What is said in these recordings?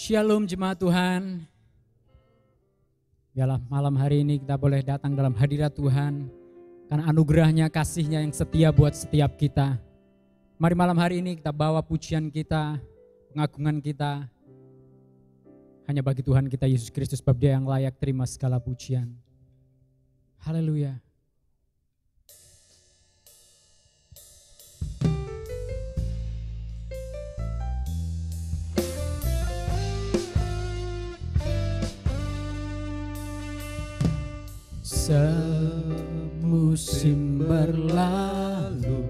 Shalom jemaat Tuhan. Biarlah malam hari ini kita boleh datang dalam hadirat Tuhan. Karena anugerahnya, kasihnya yang setia buat setiap kita. Mari malam hari ini kita bawa pujian kita, pengagungan kita. Hanya bagi Tuhan kita Yesus Kristus, sebab Dia yang layak terima segala pujian. Haleluya. Semusim berlalu,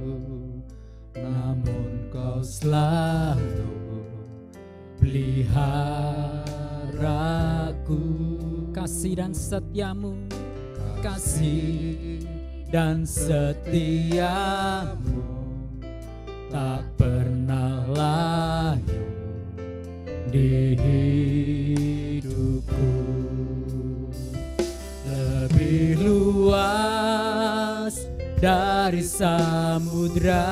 namun Kau selalu peliharaku. Kasih dan setiamu, kasih dan setiamu tak pernah layu di hidupku. Lebih luas dari samudra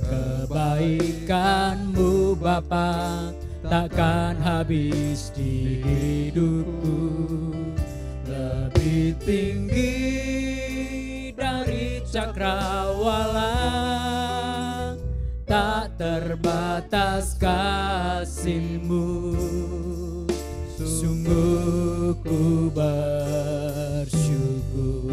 kebaikan-Mu Bapa, takkan habis di hidupku. Lebih tinggi dari cakrawala, tak terbatas kasih-Mu. Sungguh ku bersyukur.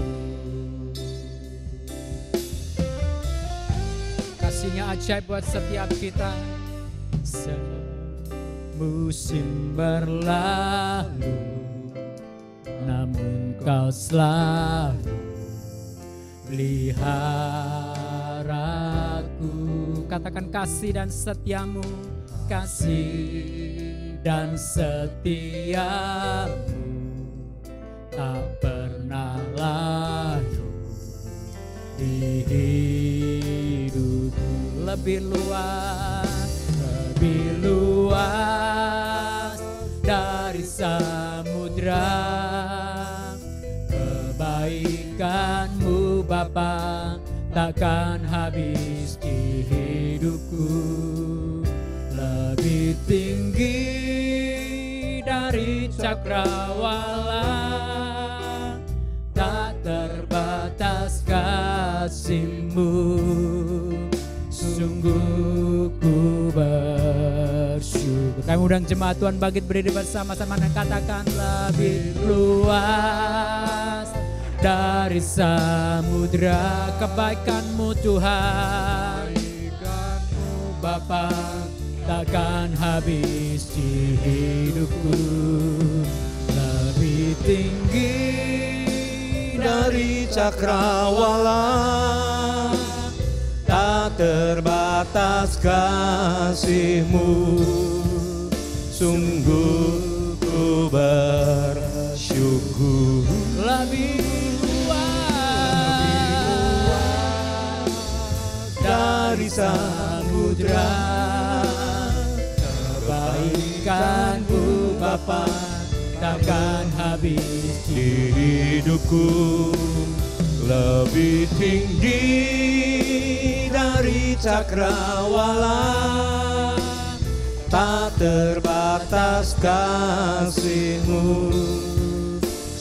Kasih-Nya ajaib buat setiap kita. Semusim berlalu, namun Kau selalu peliharaku. Katakan kasih dan setiamu, kasih dan setiamu tak pernah layu di hidupku. Lebih luas dari samudra kebaikan-Mu Bapa, takkan habis di hidupku. Lebih tinggi dari cakrawala, tak terbatas kasih-Mu. Sungguh ku bersyukur. Kami undang jemaat Tuhan bangkit berdiri bersama-sama dan katakan, lebih luas dari samudra kebaikan-Mu Tuhan, kebaikan-Mu Bapa, takkan habis di hidupku. Lebih tinggi dari cakrawala, tak terbatas kasih-Mu. Sungguh ku bersyukur. Lebih luas dari samudra kebaikan-Mu Bapa, takkan habis di hidupku. Lebih tinggi dari cakrawala, tak terbatas kasih-Mu.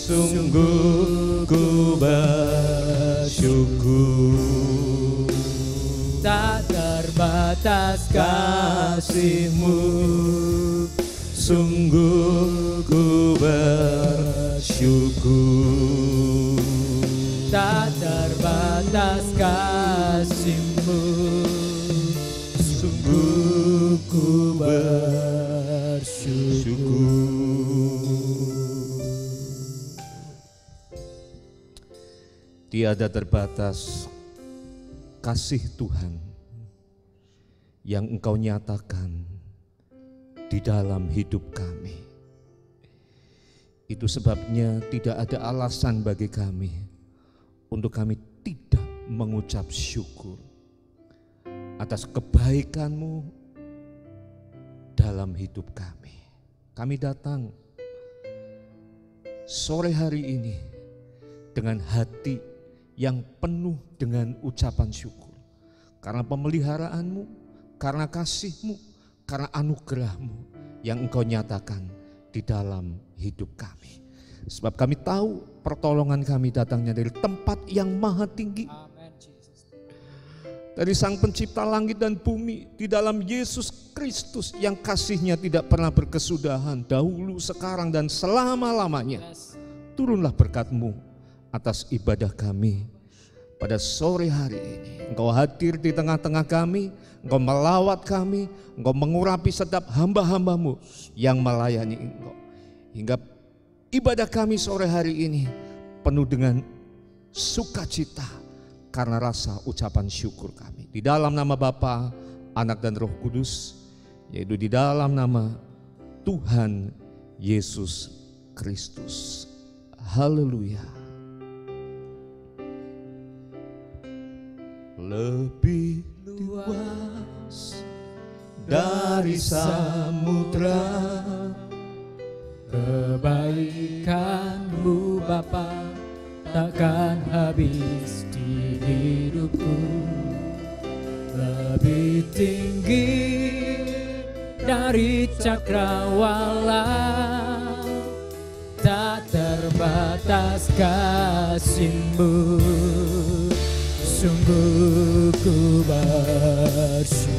Sungguh ku bersyukur. Tak terbatas kasih-Mu. Sungguh ku bersyukur. Tak terbatas kasih-Mu. Sungguh ku bersyukur. Tiada terbatas kasih Tuhan yang Engkau nyatakan di dalam hidup kami. Itu sebabnya tidak ada alasan bagi kami untuk kami tidak mengucap syukur atas kebaikan-Mu dalam hidup kami. Kami datang sore hari ini dengan hati yang penuh dengan ucapan syukur. Karena pemeliharaan-Mu, karena kasih-Mu, karena anugerah-Mu yang Engkau nyatakan di dalam hidup kami. Sebab kami tahu pertolongan kami datangnya dari tempat yang maha tinggi. Dari Sang Pencipta langit dan bumi, di dalam Yesus Kristus yang kasih-Nya tidak pernah berkesudahan, dahulu, sekarang, dan selama-lamanya. Turunlah berkat-Mu atas ibadah kami pada sore hari ini. Engkau hadir di tengah-tengah kami, Engkau melawat kami, Engkau mengurapi setiap hamba-hamba-Mu yang melayani Engkau. Hingga ibadah kami sore hari ini penuh dengan sukacita, karena rasa ucapan syukur kami. Di dalam nama Bapa, Anak dan Roh Kudus, yaitu di dalam nama Tuhan Yesus Kristus. Haleluya. Lebih luas dari samudra kebaikan-Mu Bapa takkan habis di hidupku. Lebih tinggi dari cakrawala, tak terbatas kasih-Mu. Sungguh ku bersyukur.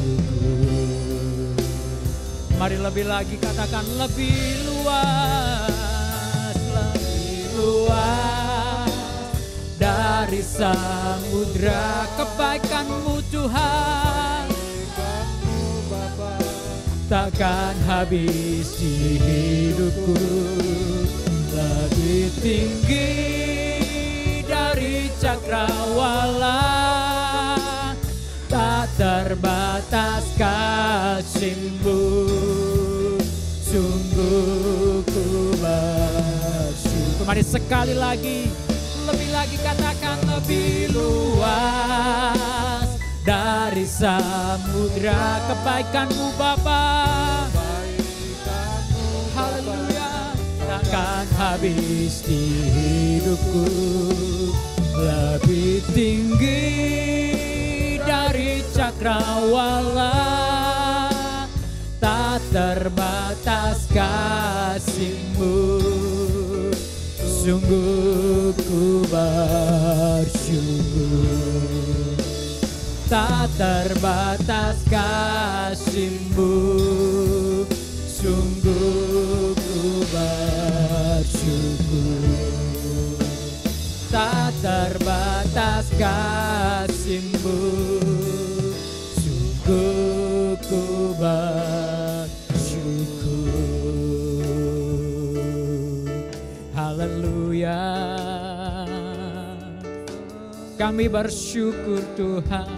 Mari lebih lagi katakan lebih luas, lebih luas dari samudra kebaikan-Mu Tuhan. Takkan habis di hidupku. Lebih tinggi dari cakrawala, tak terbatas kasih-Mu. Sungguh ku bersyukur. Mari sekali lagi, lebih lagi katakan lebih luas dari samudra kebaikan-Mu Bapa. Haleluya, takkan habis di hidupku. Lebih tinggi dari cakrawala, tak terbatas kasih-Mu. Sungguh ku bersyukur. Tak terbatas kasih-Mu. Sungguh ku bersyukur. Tak terbatas kasih-Mu. Sungguh ku bersyukur. Haleluya. Kami bersyukur Tuhan,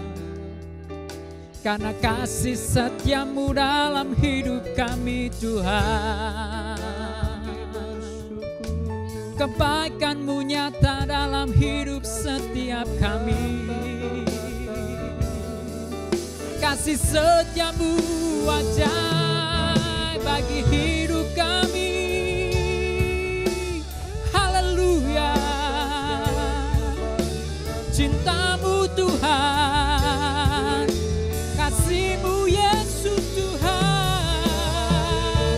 karena kasih setia-Mu dalam hidup kami Tuhan. Kebaikan-Mu nyata dalam hidup setiap kami. Kasih setia-Mu ajaib bagi hidup kami. Haleluya. Cinta-Mu Tuhan, kasih-Mu Yesus Tuhan,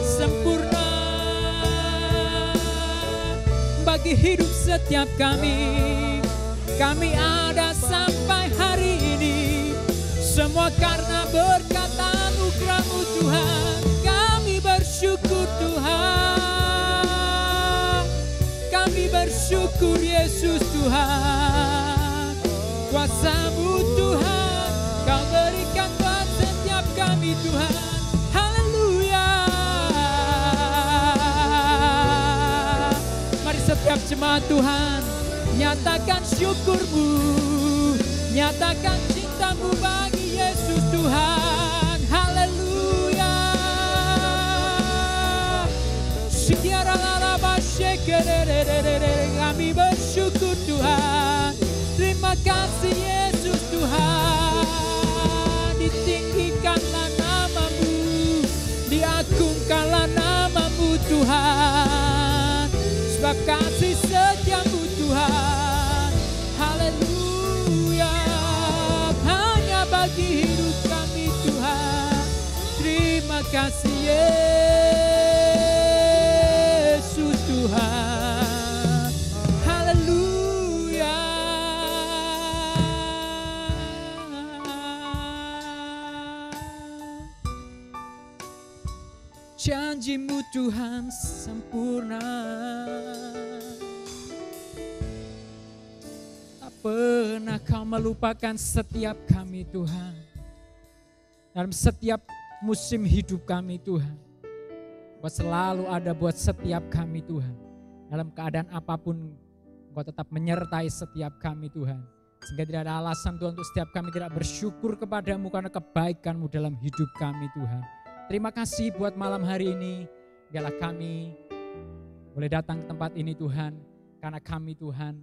sempurna bagi hidup setiap kami. Kami ada sampai hari ini, semua karena berkat anugerah-Mu Tuhan. Kami bersyukur Tuhan, kami bersyukur Yesus Tuhan. Kuasa-Mu Tuhan, Kau berikan buat setiap kami Tuhan. Haleluya. Mari setiap jemaat Tuhan, nyatakan syukur-Mu, nyatakan cinta-Mu bagi Yesus Tuhan. Haleluya. Kami bersyukur Tuhan. Terima kasih Yesus Tuhan. Ditinggikanlah nama-Mu, diagungkanlah nama-Mu Tuhan. Sebab kasih setia-Mu Tuhan. Haleluya. bagi hidup kami Tuhan. Terima kasih Yesus. janji-Mu Tuhan sempurna. Tak pernah Kau melupakan setiap kami Tuhan. Dalam setiap musim hidup kami Tuhan. Kau selalu ada buat setiap kami Tuhan. Dalam keadaan apapun Kau tetap menyertai setiap kami Tuhan. Sehingga tidak ada alasan Tuhan untuk setiap kami tidak bersyukur kepadamu karena kebaikan-Mu dalam hidup kami Tuhan. Terima kasih buat malam hari ini. Biarlah kami boleh datang ke tempat ini Tuhan. Karena kami Tuhan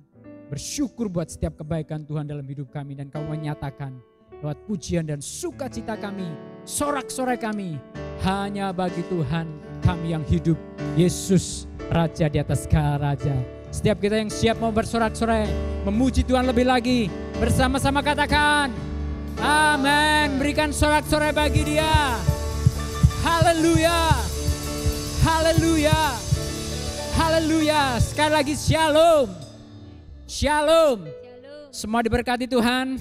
bersyukur buat setiap kebaikan Tuhan dalam hidup kami. Dan Kau menyatakan lewat pujian dan sukacita kami, sorak-sorai kami, hanya bagi Tuhan kami yang hidup, Yesus Raja di atas segala raja. Setiap kita yang siap mau bersorak-sorai, memuji Tuhan lebih lagi, bersama-sama katakan, amin. Berikan sorak-sorai bagi Dia. Haleluya, haleluya, haleluya. Sekali lagi shalom, shalom. Semua diberkati Tuhan.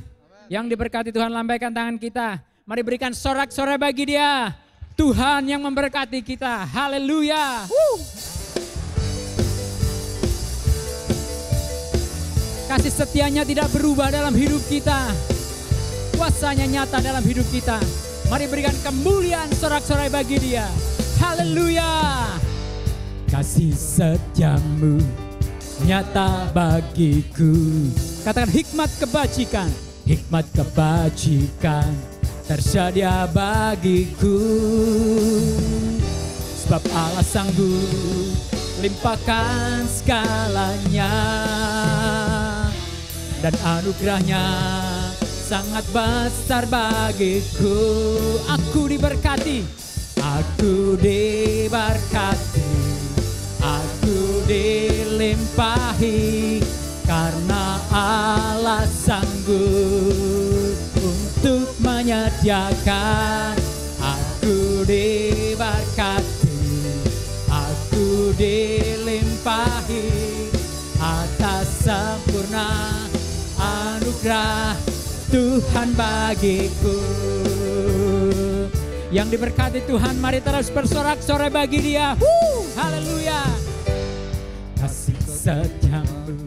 Yang diberkati Tuhan, lambaikan tangan kita. Mari berikan sorak-sorai bagi Dia. Tuhan yang memberkati kita. Haleluya. Kasih setianya tidak berubah dalam hidup kita. Kuasanya nyata dalam hidup kita. Mari berikan kemuliaan sorak-sorai bagi Dia. Haleluya. Kasih setiamu nyata bagiku. Katakan hikmat kebajikan. Hikmat kebajikan tersedia bagiku. Sebab Allah sanggup limpahkan segalanya. Dan anugerahnya sangat besar bagiku. Aku diberkati, aku diberkati, aku dilimpahi. Karena Allah sanggup untuk menyediakan. Aku diberkati, aku dilimpahi atas sempurna anugerah Tuhan bagiku. Yang diberkati Tuhan, mari terus bersorak-sorai bagi Dia. Haleluya. Kasih setiamu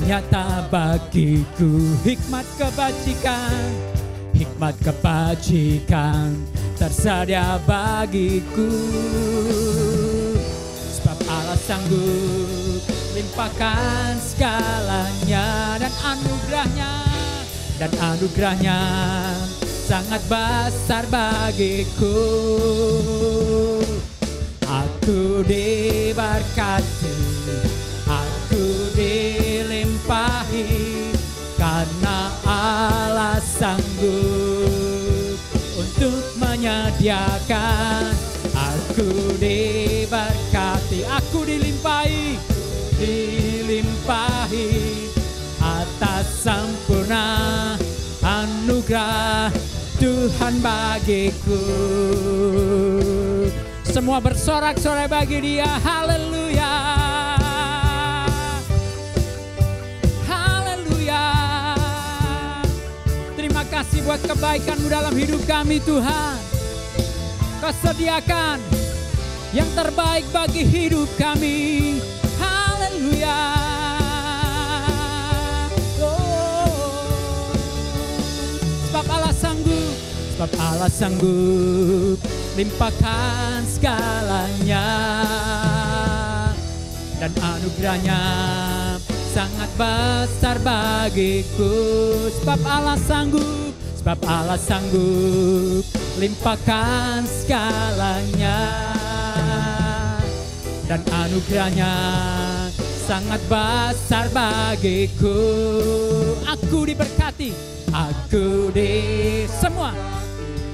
nyata bagiku. Hikmat kebajikan, hikmat kebajikan tersedia bagiku. Sebab Allah sanggup limpahkan segalanya. Dan anugerahnya sangat besar bagiku. Aku diberkati, aku dilimpahi. Karena Allah sanggup untuk menyediakan. Aku diberkati, aku dilimpahi, dilimpahi atas sempurna anugerah Tuhan bagiku. Semua bersorak-sorai bagi Dia. Haleluya, haleluya. Terima kasih buat kebaikan-Mu dalam hidup kami Tuhan. Kau sediakan yang terbaik bagi hidup kami. Haleluya. Sebab Allah sanggup, sebab Allah sanggup limpahkan segalanya. Dan anugerahnya sangat besar bagiku. Sebab Allah sanggup, sebab Allah sanggup limpahkan segalanya. Dan anugerahnya sangat besar bagiku. Aku diberkati, aku semua.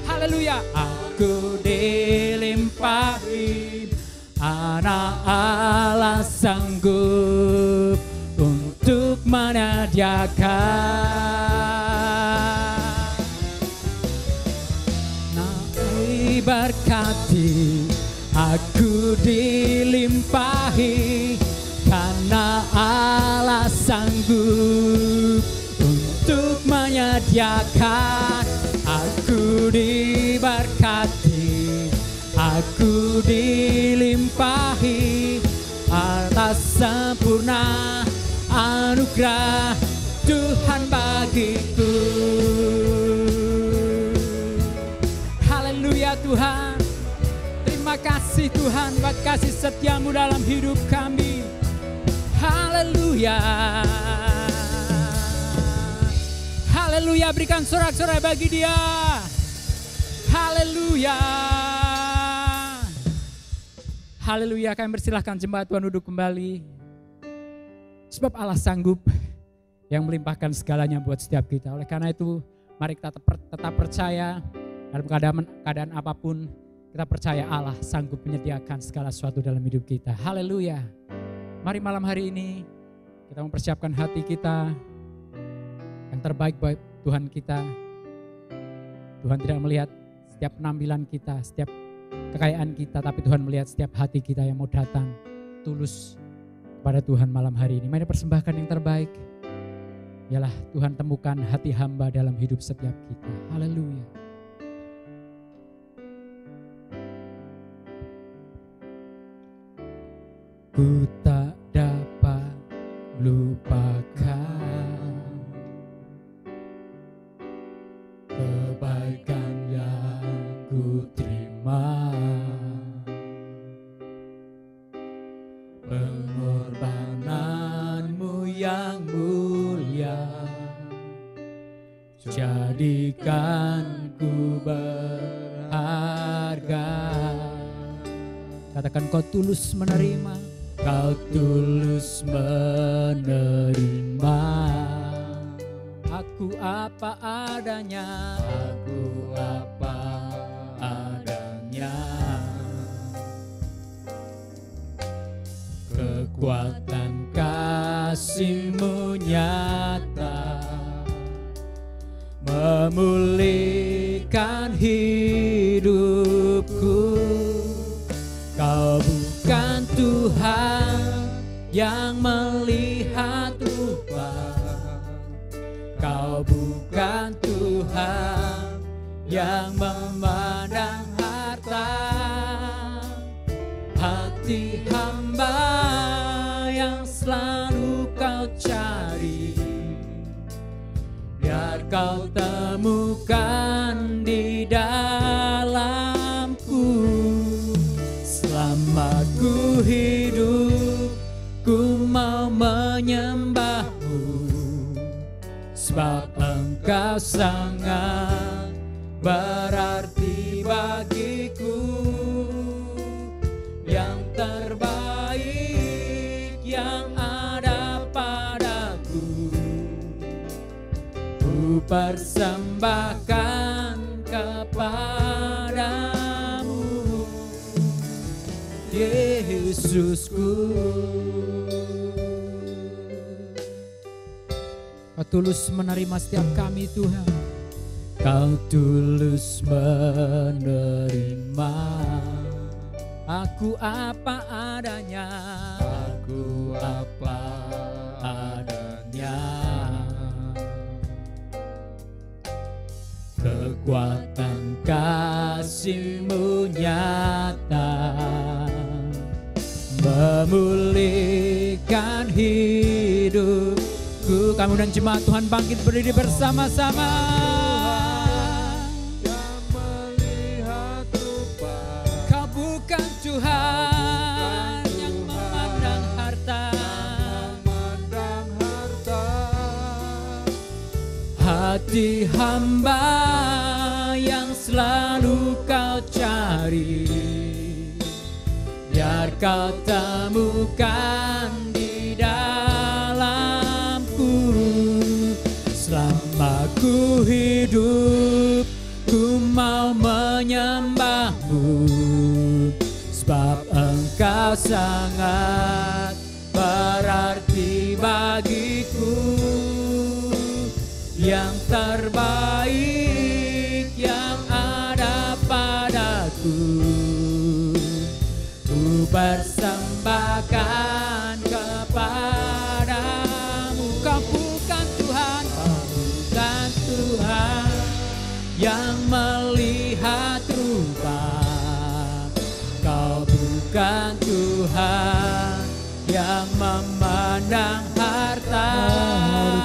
Haleluya. Aku dilimpahi. Anak Allah sanggup untuk menyediakan. Berkati, aku dilimpahi. Karena Allah sanggup untuk menyediakan. Aku diberkati, aku ku dilimpahi atas sempurna anugerah Tuhan bagiku. Haleluya Tuhan. Terima kasih Tuhan buat kasih setiamu dalam hidup kami. Haleluya. Haleluya, berikan sorak-sorai bagi Dia. Haleluya. Haleluya, kami persilahkan jemaat Tuhan duduk kembali. Sebab Allah sanggup yang melimpahkan segalanya buat setiap kita. Oleh karena itu, mari kita tetap percaya dalam keadaan apapun, kita percaya Allah sanggup menyediakan segala sesuatu dalam hidup kita. Haleluya. Mari malam hari ini kita mempersiapkan hati kita yang terbaik buat Tuhan kita. Tuhan tidak melihat setiap penampilan kita, setiap kekayaan kita, tapi Tuhan melihat setiap hati kita yang mau datang tulus kepada Tuhan malam hari ini. Mari persembahkan yang terbaik. Ialah Tuhan temukan hati hamba dalam hidup setiap kita. Haleluya. Ku tak dapat lupakan kebaikan yang ku terima, pengorbananmu yang mulia jadikan ku berharga. Katakan kau tulus menerima, kau tulus menerima. Aku apa adanya, aku apa adanya. Kekuatan kasih-Mu nyata memulihkan hidupku. Kau bukan Tuhan yang melihat rupa, Kau bukan Tuhan yang memandang harta. Hati hamba yang selalu Kau cari, biar Kau temukan di dalamku. Selama ku hidup, ku mau menyembah-Mu, sebab Engkau sangat berarti bagiku. Yang terbaik yang ada padaku, ku persembahkan kepadamu, Yesusku. Kau tulus menerima setiap kami Tuhan. Kau tulus menerima. Aku apa adanya, aku apa adanya. Kekuatan kasih-Mu nyata memulihkan hidupku. Kami undang jemaat Tuhan bangkit berdiri bersama-sama. Yang melihat rupa, Kau bukan Tuhan yang memandang harta. Hati hamba yang selalu Kau cari, biar Kau temukan di dalamku. Selama ku hidup, ku mau menyembah-Mu, sebab Engkau sangat berarti bagiku. Yang terbaik yang ada padaku, ku persembahkan kepadamu. Kau bukan Tuhan, Kau bukan Tuhan yang melihat rupa,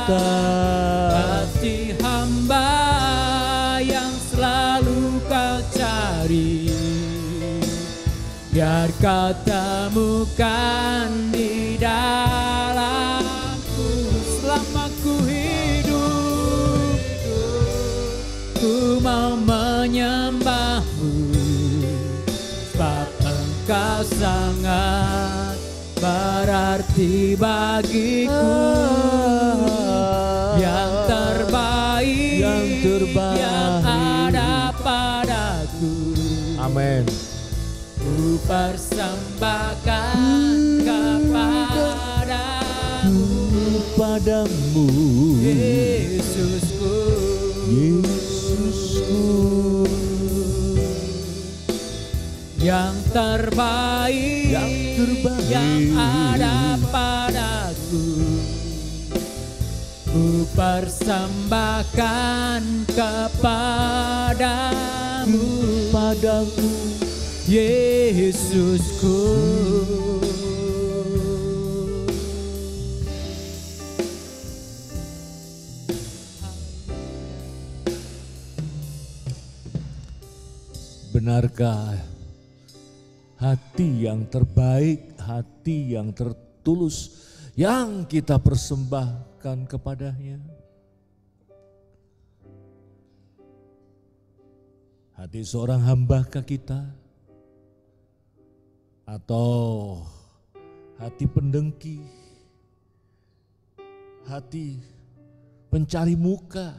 hati hamba yang selalu kau cari, biar kau temukan di dalamku. Selama ku hidup, ku mau menyembahmu, sebab engkau sangat berarti bagiku. Yang terbaik yang ada padaku. Amin. Ku persembahkan kepadamu, Yesusku, yang terbaik yang ada padaku. Ku persembahkan kepadamu, Yesusku. Benarkah hati yang terbaik, hati yang tertulus yang kita persembahkan kepadanya? Hati seorang hambakah kita? Atau hati pendengki, hati pencari muka?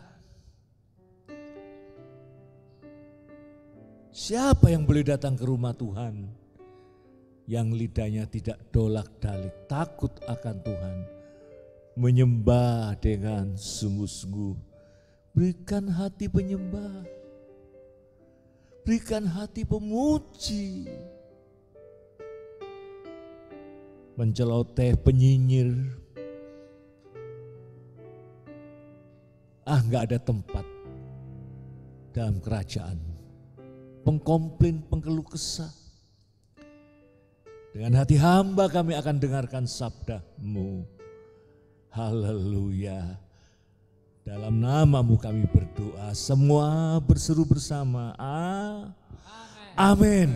Siapa yang boleh datang ke rumah Tuhan yang lidahnya tidak dolak-dalik, takut akan Tuhan, menyembah dengan sungguh-sungguh? Berikan hati penyembah, berikan hati pemuji. Menceloteh, penyinyir, gak ada tempat dalam kerajaan. Pengkomplain, pengeluh kesah. Dengan hati hamba kami akan dengarkan sabda-Mu. Haleluya. Dalam nama-Mu kami berdoa. Semua berseru bersama. Amin.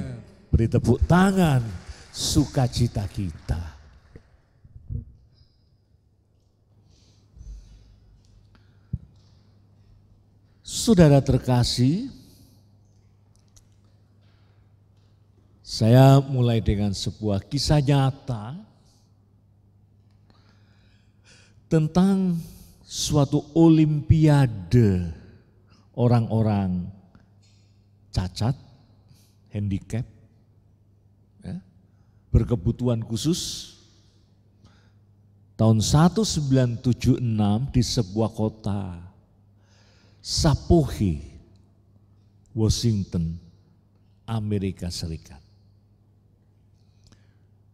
Beri tepuk tangan sukacita kita. Saudara terkasih, saya mulai dengan sebuah kisah nyata tentang suatu olimpiade orang-orang cacat, handicap, ya, berkebutuhan khusus tahun 1976 di sebuah kota Sappohe, Washington, Amerika Serikat.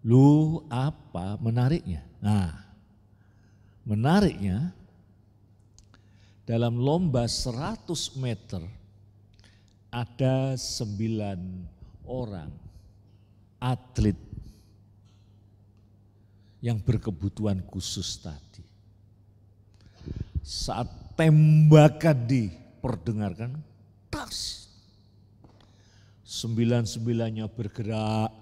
Lu apa menariknya? Nah, menariknya dalam lomba 100 meter ada 9 orang atlet yang berkebutuhan khusus tadi. Saat tembakan diperdengarkan, tas, 9-9-nya bergerak.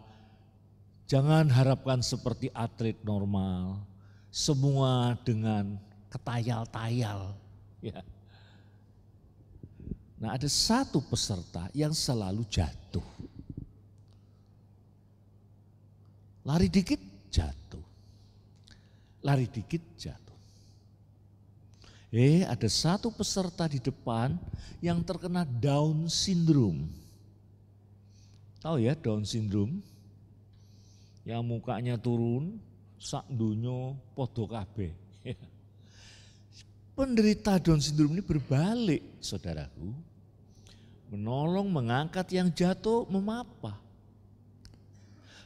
Jangan harapkan seperti atlet normal, semua dengan ketayal-tayal. Ya. Nah, ada satu peserta yang selalu jatuh. Lari dikit jatuh. Lari dikit jatuh. Ada satu peserta di depan yang terkena Down syndrome. Tahu ya Down syndrome? Yang mukanya turun, sak dunyo podo kabeh. Penderita Down syndrome ini berbalik, saudaraku. Menolong, mengangkat yang jatuh, memapah.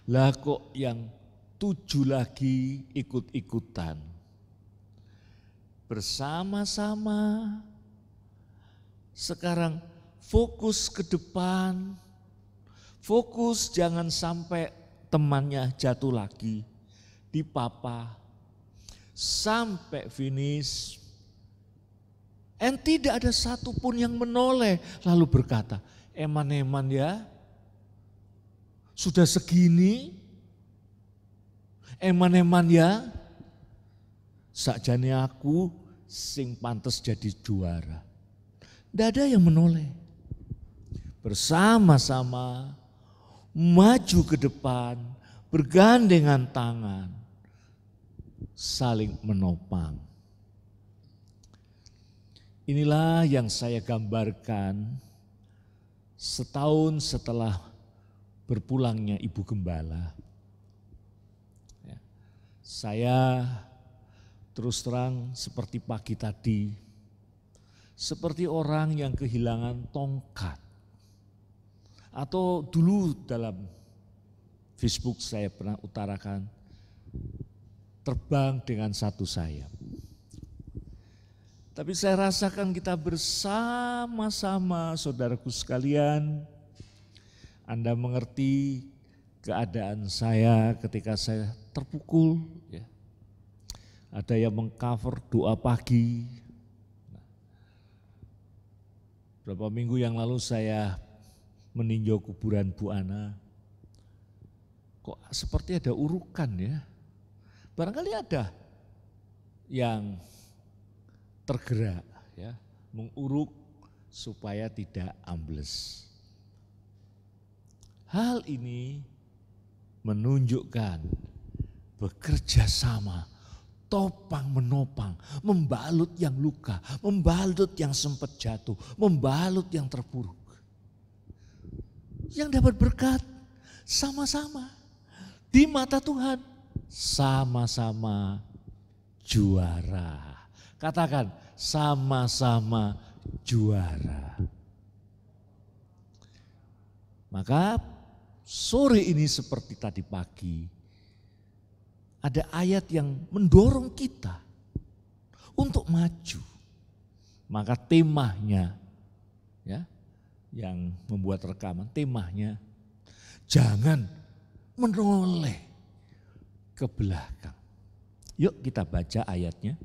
Lah kok yang 7 lagi ikut-ikutan. Bersama-sama. Sekarang fokus ke depan. Fokus jangan sampai temannya jatuh lagi, dipapa, sampai finish And tidak ada satupun yang menoleh lalu berkata, eman-eman ya, sudah segini, eman-eman ya, sakjane aku sing pantes jadi juara. Tidak ada yang menoleh. Bersama-sama maju ke depan, bergandengan tangan, saling menopang. Inilah yang saya gambarkan setahun setelah berpulangnya Ibu Gembala. Saya terus terang seperti pagi tadi, seperti orang yang kehilangan tongkat. Atau dulu dalam Facebook saya pernah utarakan, terbang dengan satu sayap. Tapi saya rasakan kita bersama-sama saudaraku sekalian, Anda mengerti keadaan saya ketika saya terpukul. Ya. Ada yang mengcover doa pagi. Berapa minggu yang lalu saya meninjau kuburan Bu Ana. Kok seperti ada urukan ya. Barangkali ada yang tergerak ya, menguruk supaya tidak ambles. Hal ini menunjukkan bekerja sama, topang menopang, membalut yang luka, membalut yang sempat jatuh, membalut yang terpuruk. Yang dapat berkat sama-sama di mata Tuhan, sama-sama juara. Katakan sama-sama juara. Maka sore ini seperti tadi pagi, ada ayat yang mendorong kita untuk maju. Maka temanya, ya, yang membuat rekaman, temanya jangan menoleh ke belakang. Yuk kita baca ayatnya.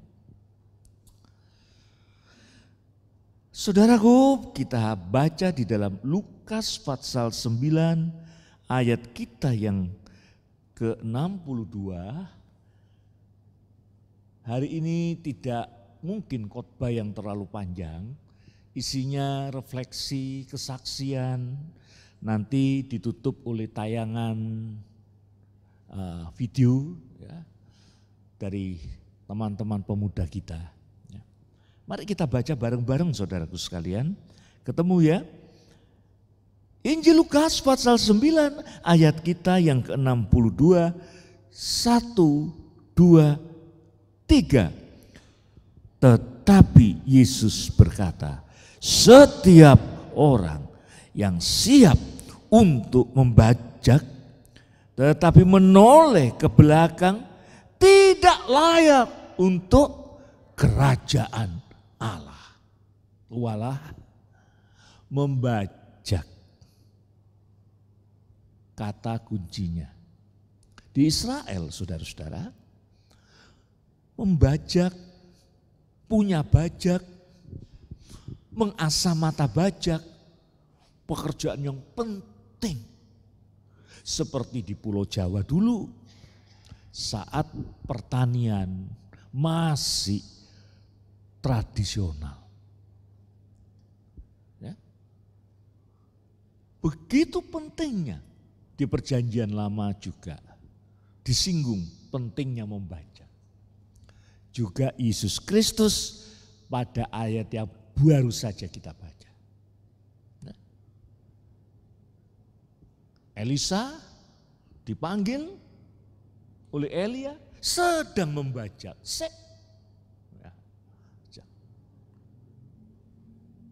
Saudaraku, kita baca di dalam Lukas pasal 9 ayat kita yang ke-62. Hari ini tidak mungkin khotbah yang terlalu panjang. Isinya refleksi, kesaksian, nanti ditutup oleh tayangan video ya, dari teman-teman pemuda kita. Ya. Mari kita baca bareng-bareng saudaraku sekalian, ketemu ya. Injil Lukas pasal 9 ayat kita yang ke-62, 1, 2, 3. Tetapi Yesus berkata, setiap orang yang siap untuk membajak tetapi menoleh ke belakang tidak layak untuk kerajaan Allah. Walah membajak, kata kuncinya. Di Israel saudara-saudara, membajak, punya bajak, mengasah mata bajak, pekerjaan yang penting. Seperti di Pulau Jawa dulu, saat pertanian masih tradisional. Ya. Begitu pentingnya, di Perjanjian Lama juga disinggung pentingnya membaca. Juga Yesus Kristus pada ayat yang baru saja kita baca. Elisa dipanggil oleh Elia sedang membaca.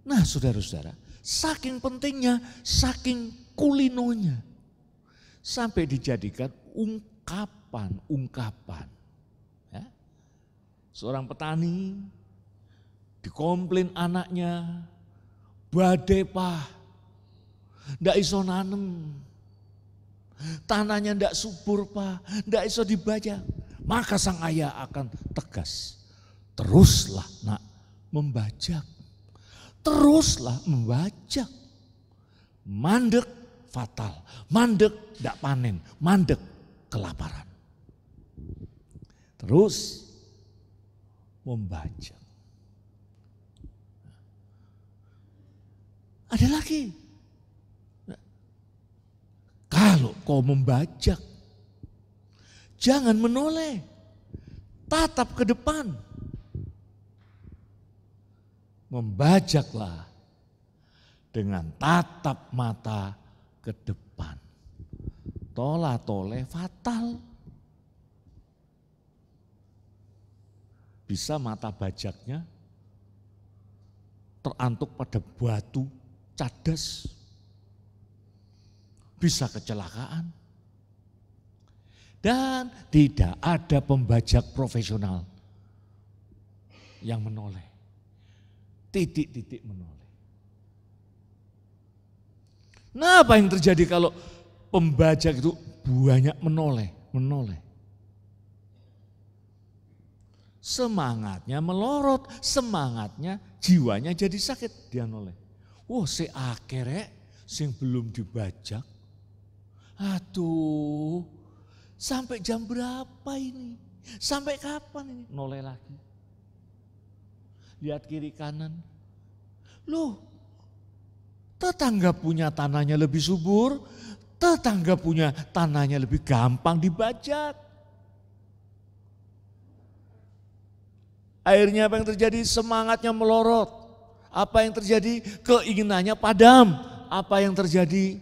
Nah saudara-saudara, saking pentingnya, saking kulinonya, sampai dijadikan ungkapan-ungkapan. Ya. Seorang petani dikomplain anaknya, badai pak, ndak iso nanem. Tanahnya ndak subur pak, ndak iso dibaca. Maka sang ayah akan tegas, teruslah nak membajak. teruslah membajak. Mandek fatal, mandek tidak panen, mandek kelaparan. Terus membajak. Ada lagi. Kalau kau membajak, jangan menoleh, tatap ke depan. Membajaklah dengan tatap mata ke depan. Tolah-toleh fatal. Bisa mata bajaknya terantuk pada batu cadas. Bisa kecelakaan. Dan tidak ada pembajak profesional yang menoleh. Titik-titik menoleh. Nah, apa yang terjadi kalau pembajak itu banyak menoleh? Semangatnya melorot, semangatnya jiwanya jadi sakit, dia noleh. Si akhirnya sing belum dibajak. Aduh, sampai jam berapa ini? Sampai kapan ini? Noleh lagi. Lihat kiri kanan. Loh, tetangga punya tanahnya lebih subur, tetangga punya tanahnya lebih gampang dibajak. Akhirnya apa yang terjadi? Semangatnya melorot. Apa yang terjadi? Keinginannya padam. Apa yang terjadi?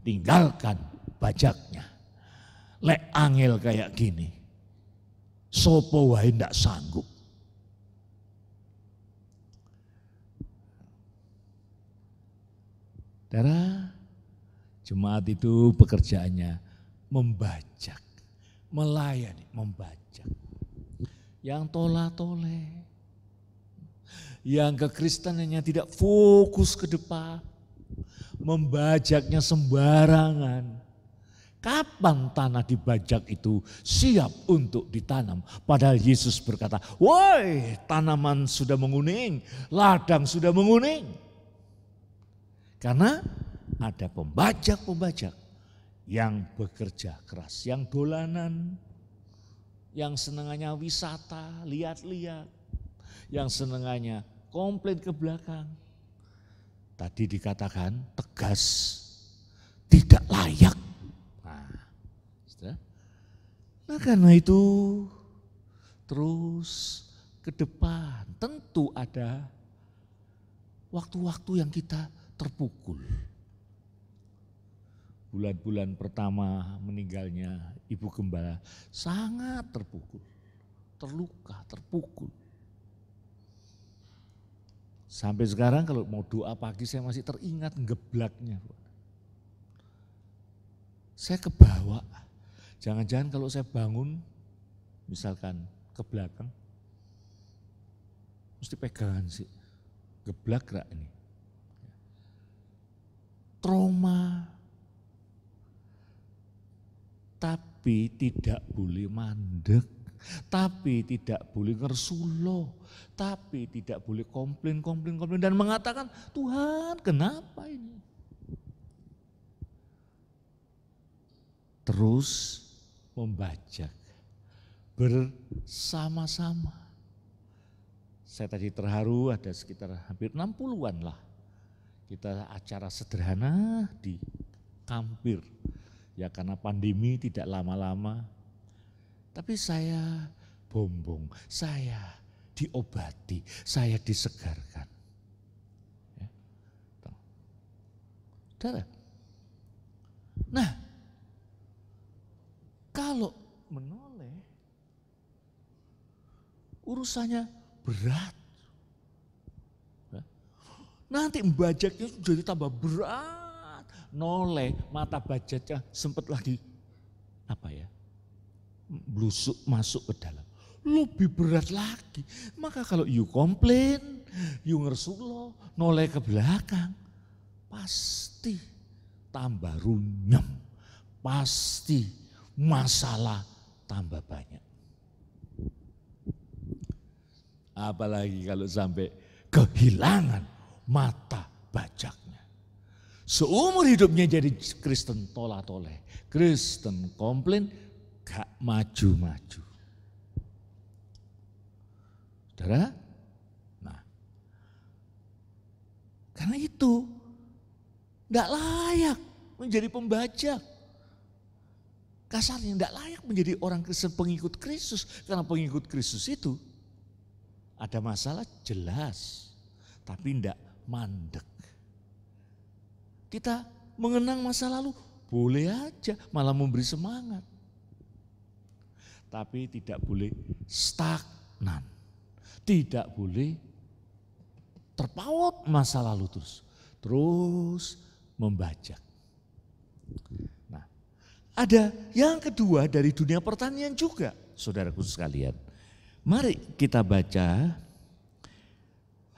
Tinggalkan bajaknya. Lek angel kayak gini. Sopo wae ndak sanggup. Saudara, jemaat itu pekerjaannya membajak, melayani, membajak. Yang tolah-toleh, yang kekristenannya tidak fokus ke depan, membajaknya sembarangan. Kapan tanah dibajak itu siap untuk ditanam? Padahal Yesus berkata, woi tanaman sudah menguning, ladang sudah menguning. Karena ada pembajak-pembajak yang bekerja keras, yang dolanan, yang senangannya wisata, lihat-lihat, yang senangannya komplain ke belakang. Tadi dikatakan tegas, tidak layak. Nah karena itu terus ke depan tentu ada waktu-waktu yang kita terpukul. Bulan-bulan pertama meninggalnya Ibu Gembala sangat terpukul, terluka, terpukul. Sampai sekarang kalau mau doa pagi saya masih teringat geblaknya. Saya kebawa, jangan-jangan kalau saya bangun misalkan ke belakang, mesti pegangan sih, geblak gak ini. Trauma, tapi tidak boleh mandek, tapi tidak boleh ngersulo, tapi tidak boleh komplain dan mengatakan, Tuhan kenapa ini? Terus membajak bersama-sama. Saya tadi terharu ada sekitar hampir 60-an lah. Kita acara sederhana di Kampir. Ya karena pandemi tidak lama-lama. Tapi saya bombong, saya diobati, saya disegarkan. Ya. Saudara. Nah, kalau menoleh, urusannya berat. Nanti membajaknya jadi tambah berat. Noleh, mata bajaknya sempat lagi blusuk masuk ke dalam. Lebih berat lagi. Maka kalau you komplain, you ngersulo, noleh ke belakang, pasti tambah runyam. Pasti masalah tambah banyak. Apalagi kalau sampai kehilangan mata bajaknya. Seumur hidupnya jadi Kristen tola-toleh, Kristen komplain, gak maju-maju. Saudara, nah, karena itu gak layak menjadi pembajak. Kasarnya gak layak menjadi orang Kristen pengikut Kristus. Karena pengikut Kristus itu ada masalah jelas, tapi tidak mandek. Kita mengenang masa lalu boleh aja, malah memberi semangat. Tapi tidak boleh stagnan, tidak boleh terpaut masa lalu terus membajak. Nah, ada yang kedua dari dunia pertanian juga, saudaraku sekalian. Mari kita baca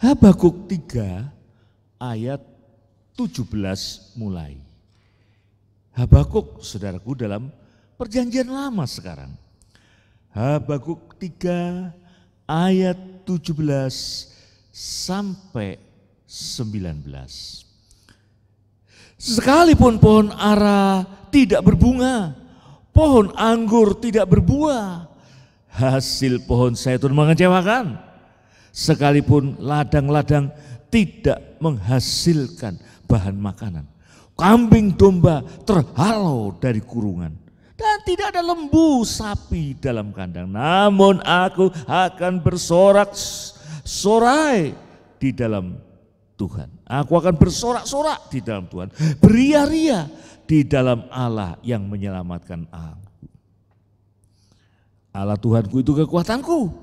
Habakuk 3 ayat 17 mulai. Habakuk, saudaraku, dalam perjanjian lama sekarang. Habakuk 3 ayat 17 sampai 19. Sekalipun pohon ara tidak berbunga, pohon anggur tidak berbuah, hasil pohon zaitun mengecewakan, sekalipun ladang-ladang tidak menghasilkan bahan makanan, kambing domba terhalau dari kurungan, dan tidak ada lembu sapi dalam kandang. Namun aku akan bersorak-sorai di dalam Tuhan. Aku akan bersorak-sorak di dalam Tuhan, beria-ria di dalam Allah yang menyelamatkan aku. Allah Tuhanku itu kekuatanku.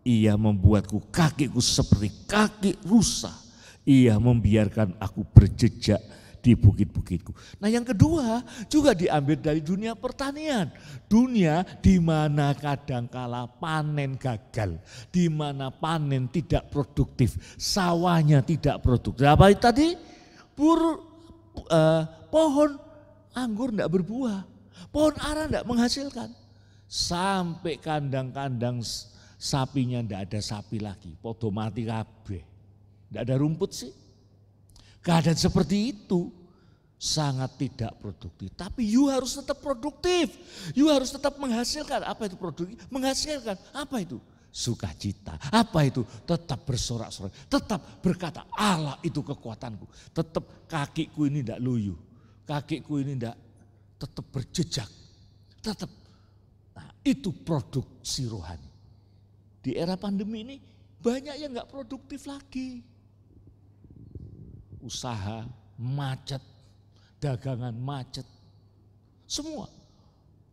Ia membuatku kakiku seperti kaki rusa. Ia membiarkan aku berjejak di bukit-bukitku. Nah, yang kedua juga diambil dari dunia pertanian. Dunia di mana kadangkala panen gagal, di mana panen tidak produktif, sawahnya tidak produktif. Apa tadi? Pohon anggur tidak berbuah, pohon ara tidak menghasilkan. Sampai kandang-kandang sapinya tidak ada sapi lagi, podo mati kabeh. Tidak ada rumput sih. Keadaan seperti itu sangat tidak produktif. Tapi you harus tetap produktif. You harus tetap menghasilkan. Apa itu produktif? Menghasilkan. Apa itu? Sukacita. Apa itu? Tetap bersorak-sorai. Tetap berkata Allah itu kekuatanku. Tetap kakiku ini tidak loyo. Kakiku ini tidak, tetap berjejak. Tetap. Nah, itu produksi rohani. Di era pandemi ini banyak yang nggak produktif lagi. Usaha macet, dagangan macet, semua.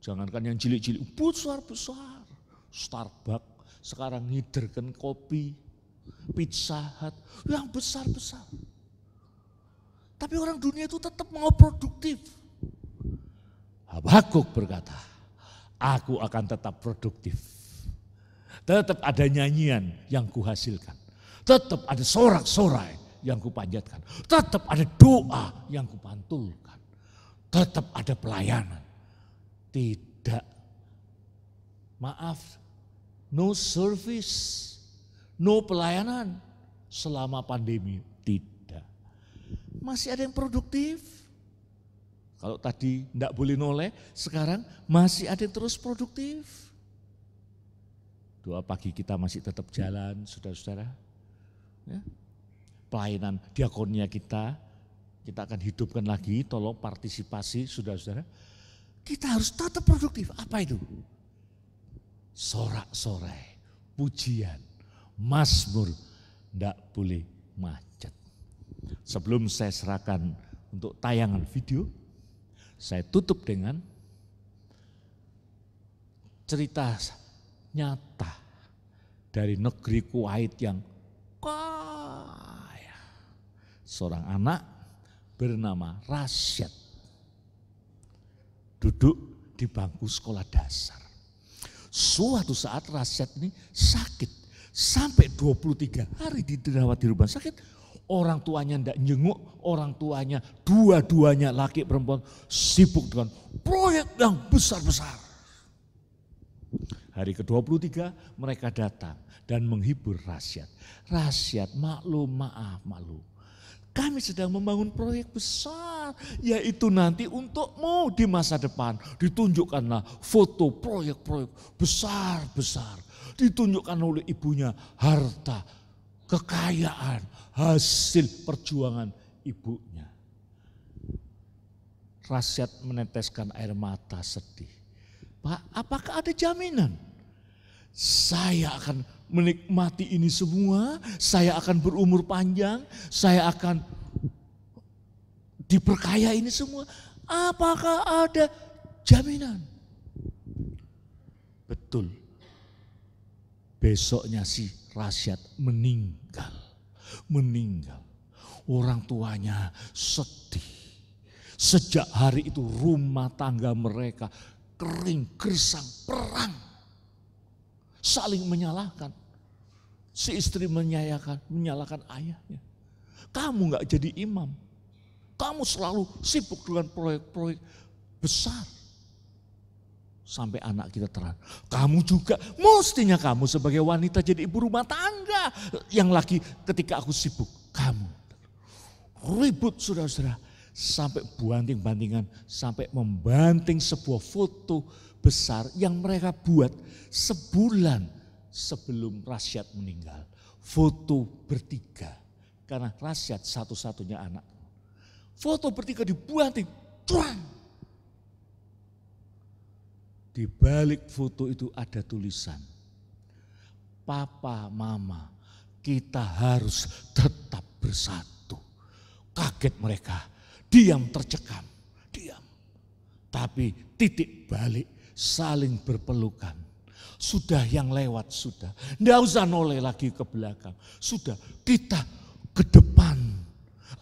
Jangankan yang cilik-cilik, besar-besar. Starbucks sekarang ngiderkan kopi, Pizza Hut, yang besar-besar. Tapi orang dunia itu tetap mau produktif. Habakuk berkata, aku akan tetap produktif. Tetap ada nyanyian yang kuhasilkan. Tetap ada sorak-sorai yang kupanjatkan. Tetap ada doa yang kupantulkan. Tetap ada pelayanan. Tidak, maaf, no service, no pelayanan selama pandemi. Tidak. Masih ada yang produktif. Kalau tadi tidak boleh noleh, sekarang masih ada yang terus produktif. Doa pagi kita masih tetap jalan, saudara-saudara. Ya. Pelayanan diakonia kita akan hidupkan lagi, tolong partisipasi saudara-saudara. Kita harus tetap produktif. Apa itu? Sorak-sorai, pujian, mazmur, tidak boleh macet. Sebelum saya serahkan untuk tayangan video, saya tutup dengan cerita nyata dari negeri Kuwait yang kaya. Seorang anak bernama Rasyad duduk di bangku sekolah dasar. Suatu saat Rasyad ini sakit sampai 23 hari dirawat di rumah sakit. Orang tuanya tidak jenguk, orang tuanya dua-duanya laki perempuan sibuk dengan proyek yang besar-besar. Hari ke-23 mereka datang dan menghibur Rasyad. Rasyad, maklum, maaf, maklum. Kami sedang membangun proyek besar, yaitu nanti untukmu di masa depan. Ditunjukkanlah foto proyek-proyek besar-besar. Ditunjukkan oleh ibunya harta, kekayaan, hasil perjuangan ibunya. Rasyad meneteskan air mata sedih. Pak, apakah ada jaminan? Saya akan menikmati ini semua, saya akan berumur panjang, saya akan diperkaya ini semua. Apakah ada jaminan? Betul. Besoknya si Rasyad meninggal. Orang tuanya sedih. Sejak hari itu rumah tangga mereka kering, gersang, perang. Saling menyalahkan. Si istri menyalahkan ayahnya. Kamu gak jadi imam. Kamu selalu sibuk dengan proyek-proyek besar. Sampai anak kita terang. Kamu juga, mestinya kamu sebagai wanita jadi ibu rumah tangga. Yang lagi ketika aku sibuk, kamu. Ribut saudara-saudara. Sampai banting-bantingan, sampai membanting sebuah foto besar yang mereka buat sebulan sebelum Rasyad meninggal. Foto bertiga, karena Rasyad satu-satunya anak. Foto bertiga dibanting, cuang. Di balik foto itu ada tulisan, Papa, Mama, kita harus tetap bersatu. Kaget mereka. Diam tercekam, diam. Tapi titik balik saling berpelukan. Sudah yang lewat, sudah. Tidak usah noleh lagi ke belakang. Sudah kita ke depan.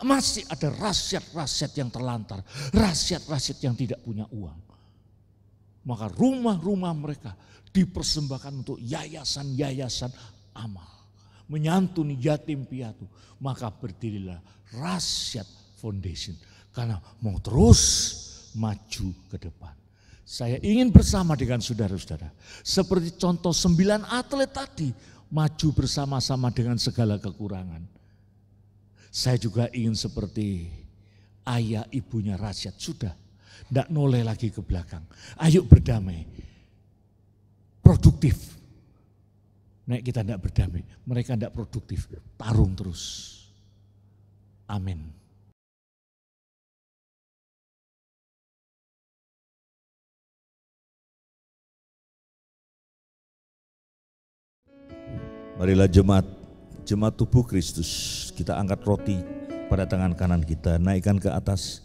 Masih ada rasyat-rasyat yang terlantar. Rasyat-rasyat yang tidak punya uang. Maka rumah-rumah mereka dipersembahkan untuk yayasan-yayasan amal. Menyantuni yatim piatu. Maka berdirilah Rasyad Foundation. Karena mau terus maju ke depan. Saya ingin bersama dengan saudara-saudara. Seperti contoh 9 atlet tadi. Maju bersama-sama dengan segala kekurangan. Saya juga ingin seperti ayah ibunya Rasyad. Sudah, tidak noleh lagi ke belakang. Ayo berdamai. Produktif. Nek kita tidak berdamai, mereka tidak produktif. Tarung terus. Amin. Marilah jemaat tubuh Kristus, kita angkat roti pada tangan kanan kita, naikkan ke atas.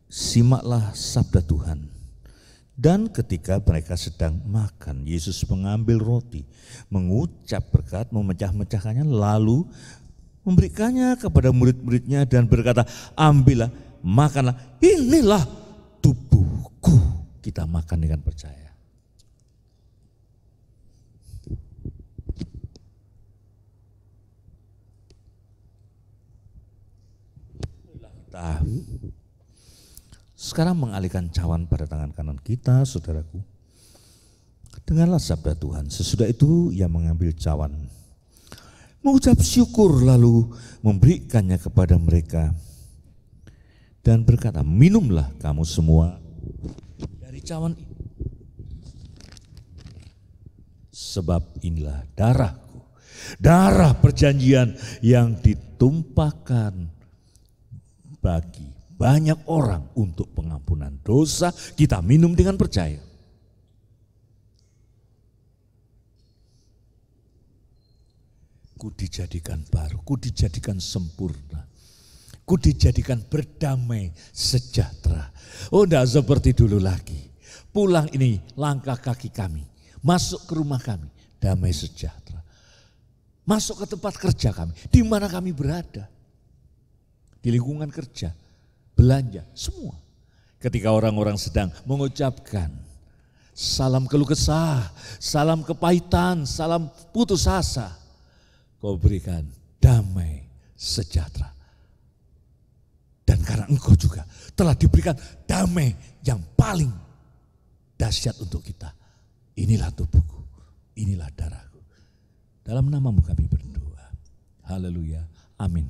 Simaklah sabda Tuhan. Dan ketika mereka sedang makan, Yesus mengambil roti, mengucap berkat, memecah-mecahkannya, lalu memberikannya kepada murid-muridnya dan berkata, ambillah, makanlah, inilah tubuhku. Kita makan dengan percaya. Kita sekarang mengalihkan cawan pada tangan kanan kita, saudaraku. Dengarlah sabda Tuhan. Sesudah itu ia mengambil cawan, mengucap syukur, lalu memberikannya kepada mereka dan berkata, minumlah kamu semua dari cawan ini, sebab inilah darahku, darah perjanjian yang ditumpahkan bagi banyak orang untuk pengampunan dosa. Kita minum dengan percaya. Ku dijadikan baru, ku dijadikan sempurna, ku dijadikan berdamai sejahtera. Oh, tidak seperti dulu lagi. Pulang ini langkah kaki kami, masuk ke rumah kami, damai sejahtera. Masuk ke tempat kerja kami, di mana kami berada. Di lingkungan kerja, belanja, semua. Ketika orang-orang sedang mengucapkan salam keluh kesah, salam kepahitan, salam putus asa, kau berikan damai sejahtera. Dan karena engkau juga telah diberikan damai yang paling dahsyat untuk kita. inilah tubuhku, inilah darahku. Dalam namamu kami berdoa. Haleluya, amin.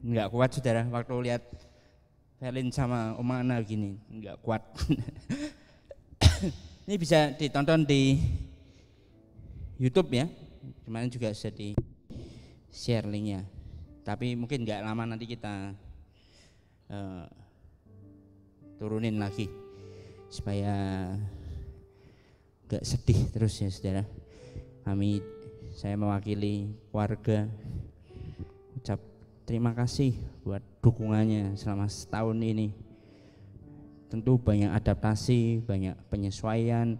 Enggak kuat saudara, waktu lihat Felin sama Oma Ana gini, enggak kuat. Ini bisa ditonton di YouTube ya, kemarin juga sudah di share linknya. Tapi mungkin enggak lama nanti kita turunin lagi supaya enggak sedih terus ya saudara. Saya mewakili keluarga ucap terima kasih buat dukungannya selama setahun ini. Tentu banyak adaptasi, banyak penyesuaian,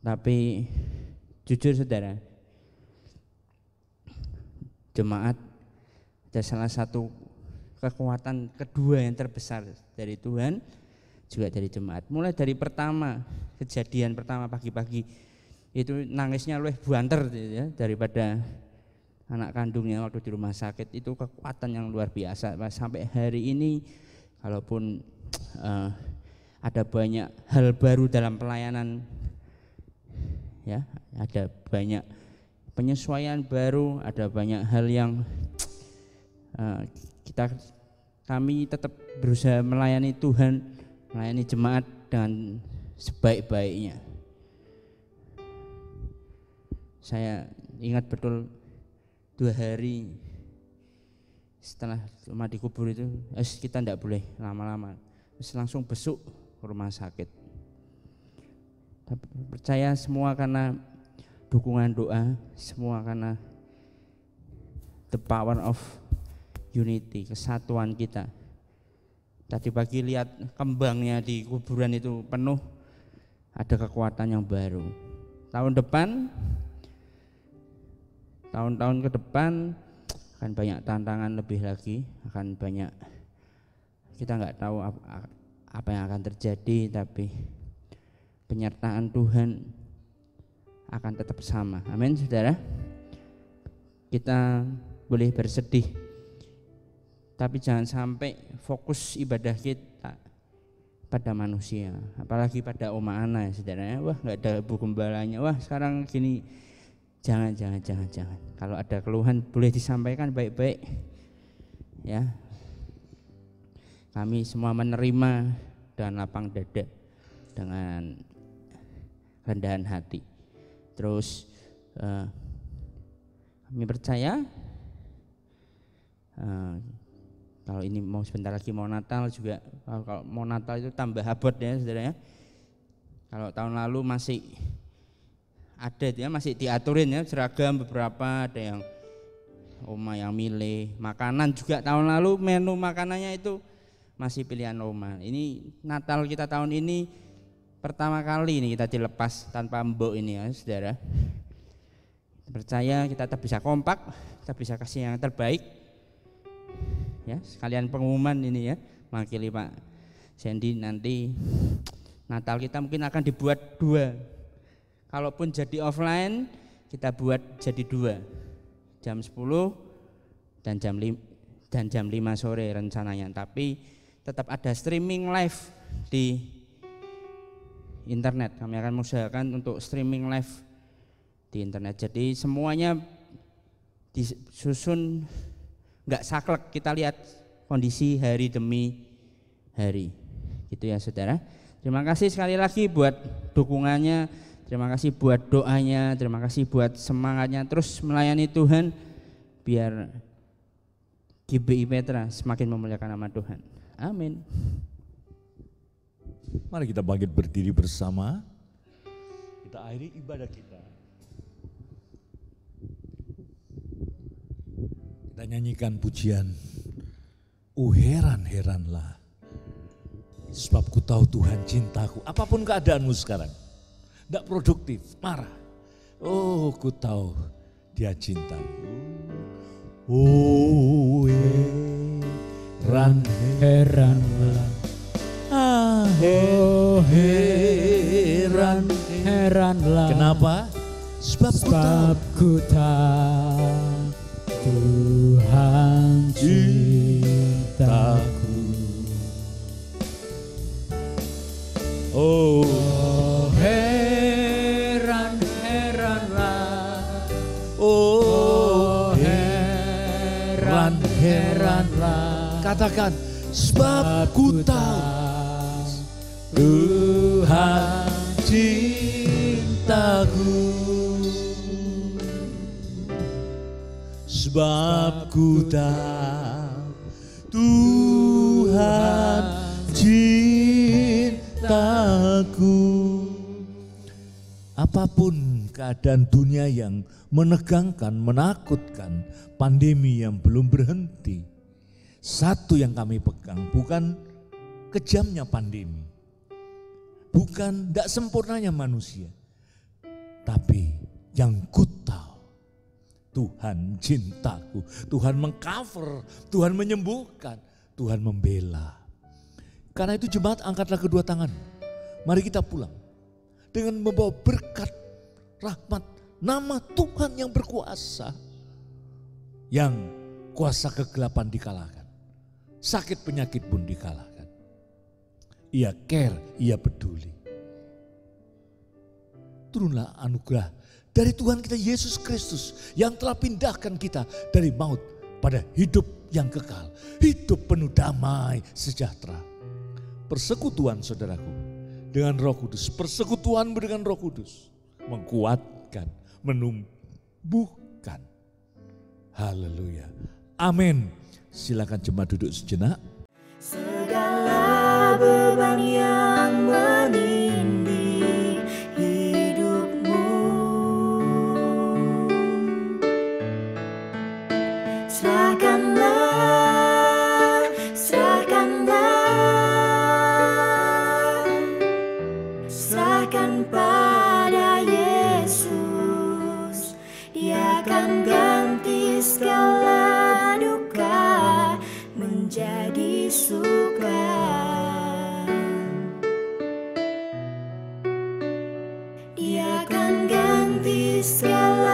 tapi jujur saudara, jemaat ada salah satu kekuatan kedua yang terbesar dari Tuhan, juga dari jemaat. Mulai dari kejadian pertama pagi-pagi itu nangisnya lebih buanter ya, daripada anak kandungnya waktu di rumah sakit. Itu kekuatan yang luar biasa. Sampai hari ini kalaupun ada banyak hal baru dalam pelayanan ya, ada banyak penyesuaian baru, ada banyak hal yang kami tetap berusaha melayani Tuhan, melayani jemaat dengan sebaik-baiknya. Saya ingat betul 2 hari setelah Oma dikubur itu, kita tidak boleh lama-lama, langsung besuk ke rumah sakit. Tapi percaya semua karena dukungan doa, semua karena the power of unity, kesatuan kita. Tadi pagi lihat kembangnya di kuburan itu penuh, ada kekuatan yang baru. Tahun-tahun ke depan akan banyak tantangan lebih lagi, akan banyak, kita nggak tahu apa yang akan terjadi, tapi penyertaan Tuhan akan tetap sama. Amin saudara. Kita boleh bersedih, tapi jangan sampai fokus ibadah kita pada manusia, apalagi pada Oma Ana ya saudara. Wah nggak ada ibu gembalanya, wah sekarang gini. Jangan. Kalau ada keluhan boleh disampaikan baik-baik ya. Kami semua menerima dengan lapang dada, dengan rendahan hati. Terus kami percaya kalau ini mau sebentar lagi mau Natal juga, kalau mau Natal itu tambah abot ya saudara ya. Kalau tahun lalu masih ada ya, masih diaturin ya seragam, beberapa ada yang Oma yang milih. Makanan juga tahun lalu menu makanannya itu masih pilihan Oma. Ini Natal kita tahun ini pertama kali ini kita dilepas tanpa mbok ini ya saudara. Percaya kita tetap bisa kompak, kita bisa kasih yang terbaik ya. Sekalian pengumuman ini ya, mewakili Pak Sandy, nanti Natal kita mungkin akan dibuat 2. Kalaupun jadi offline, kita buat jadi 2, jam 10 dan jam 5 sore rencananya. Tapi tetap ada streaming live di internet. Kami akan mengusahakan untuk streaming live di internet. Jadi semuanya disusun, nggak saklek. Kita lihat kondisi hari demi hari. Gitu ya saudara. Terima kasih sekali lagi buat dukungannya. Terima kasih buat doanya, terima kasih buat semangatnya terus melayani Tuhan, biar GBI Petra semakin memuliakan nama Tuhan. Amin. Mari kita bangkit berdiri bersama. Kita akhiri ibadah kita. Kita nyanyikan pujian, heran-heranlah, sebab ku tahu Tuhan cintaku. Apapun keadaanmu sekarang, tidak produktif, marah. Oh, ku tahu Dia cinta. Oh, Heranlah. Heranlah. Kenapa? Sebab ku tahu Tuhan cinta. Oh, heran-heranlah. oh, Heran-heranlah. katakan, sebab ku tahu Tuhan cintaku, sebab ku tahu Tuhan cintaku. Apapun keadaan dunia yang menegangkan, menakutkan, pandemi yang belum berhenti, satu yang kami pegang bukan kejamnya pandemi, bukan tidak sempurnanya manusia, tapi yang ku tahu Tuhan cintaku, Tuhan mengcover, Tuhan menyembuhkan, Tuhan membela. Karena itu jemaat, angkatlah kedua tangan, mari kita pulang dengan membawa berkat, rahmat, nama Tuhan yang berkuasa, yang kuasa kegelapan dikalahkan, sakit penyakit pun dikalahkan. Ia care, ia peduli. Turunlah anugerah dari Tuhan kita Yesus Kristus yang telah pindahkan kita dari maut pada hidup yang kekal, hidup penuh damai sejahtera. Persekutuan saudaraku dengan Roh Kudus, persekutuanmu dengan Roh Kudus menguatkan, menumbuhkan. Haleluya. Amin. Silakan jemaat duduk sejenak. Segala beban yang menindih hidupmu, serahkanlah, serahkan pada Yesus. Dia akan ganti segala duka menjadi suka. Dia akan ganti segala